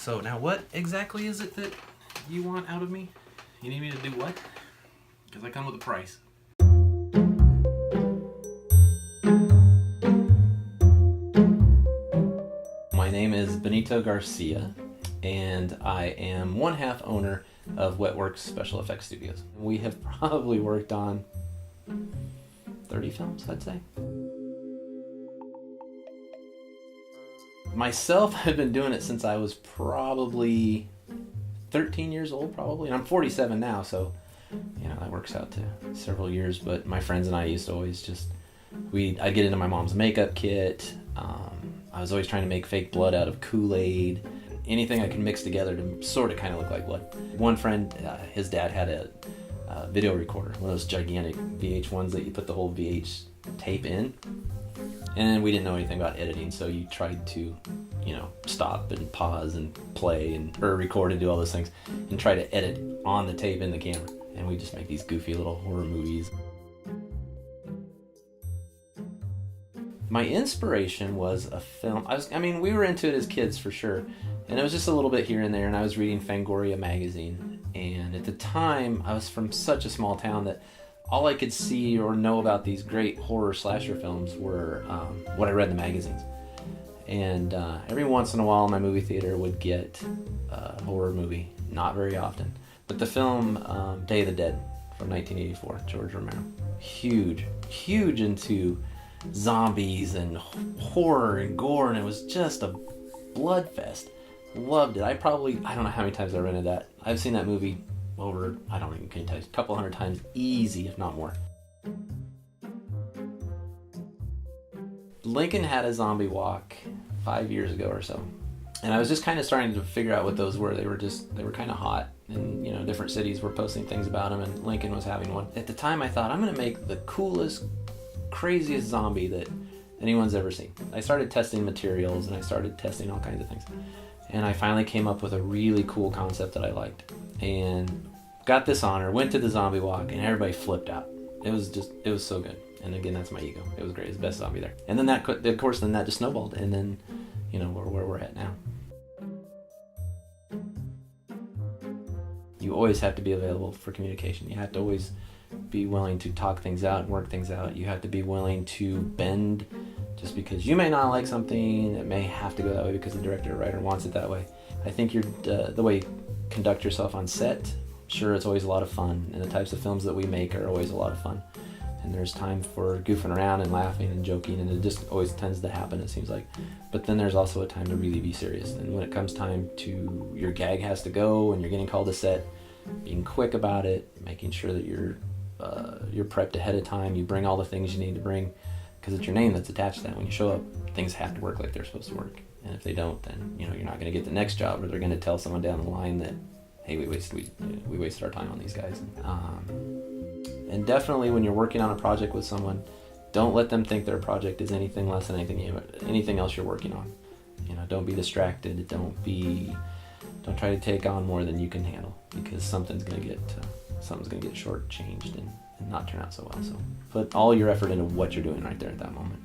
So now what exactly is it that you want out of me? You need me to do what? Because I come with a price. My name is Benito Garcia, and I am one half owner of WetWorks Special Effects Studios. We have probably worked on 30 films, I'd say. Myself, I've been doing it since I was probably 13 years old, probably. And I'm 47 now, so, you know, that works out to several years. But my friends and I used to always just, I'd get into my mom's makeup kit. I was always trying to make fake blood out of Kool-Aid. Anything I could mix together to sort of kind of look like blood. One friend, his dad had a video recorder, one of those gigantic VH1s that you put the whole VH tape in. And we didn't know anything about editing, so you tried to, you know, stop and pause and play or record and do all those things and try to edit on the tape in the camera. And we just make these goofy little horror movies. My inspiration was a film. We were into it as kids for sure, and it was just a little bit here and there, and I was reading Fangoria magazine. And at the time, I was from such a small town that all I could see or know about these great horror slasher films were what I read in the magazines. And every once in a while my movie theater would get a horror movie, not very often. But the film Day of the Dead from 1984, George Romero. Huge into zombies and horror and gore, and it was just a blood fest. Loved it. I don't know how many times I rented that. I've seen that movie over, I don't even can tell you, a couple hundred times easy, if not more. Lincoln had a zombie walk 5 years ago or so, and I was just kind of starting to figure out what those were. They were kind of hot, and you know, different cities were posting things about them, and Lincoln was having one. At the time I thought, I'm gonna make the coolest, craziest zombie that anyone's ever seen. I started testing materials and I started testing all kinds of things, and I finally came up with a really cool concept that I liked, and got this honor, went to the zombie walk, and everybody flipped out. It was so good. And again, that's my ego. It was great. It's the best zombie there. And then that just snowballed, and then, you know, where we're at now. You always have to be available for communication. You have to always be willing to talk things out and work things out. You have to be willing to bend just because you may not like something. It may have to go that way because the director or writer wants it that way. I think the way you conduct yourself on set, sure, it's always a lot of fun, and the types of films that we make are always a lot of fun. And there's time for goofing around and laughing and joking, and it just always tends to happen, it seems like. But then there's also a time to really be serious. And when it comes time to, your gag has to go and you're getting called to set, being quick about it, making sure that you're prepped ahead of time, you bring all the things you need to bring, because it's your name that's attached to that. When you show up, things have to work like they're supposed to work. And if they don't, then, you know, you're not going to get the next job, or they're going to tell someone down the line that, hey, we wasted our time on these guys. And definitely when you're working on a project with someone, don't let them think their project is anything less than anything else you're working on. You know, don't be distracted. Don't try to take on more than you can handle, because something's gonna get shortchanged and not turn out so well. So put all your effort into what you're doing right there at that moment.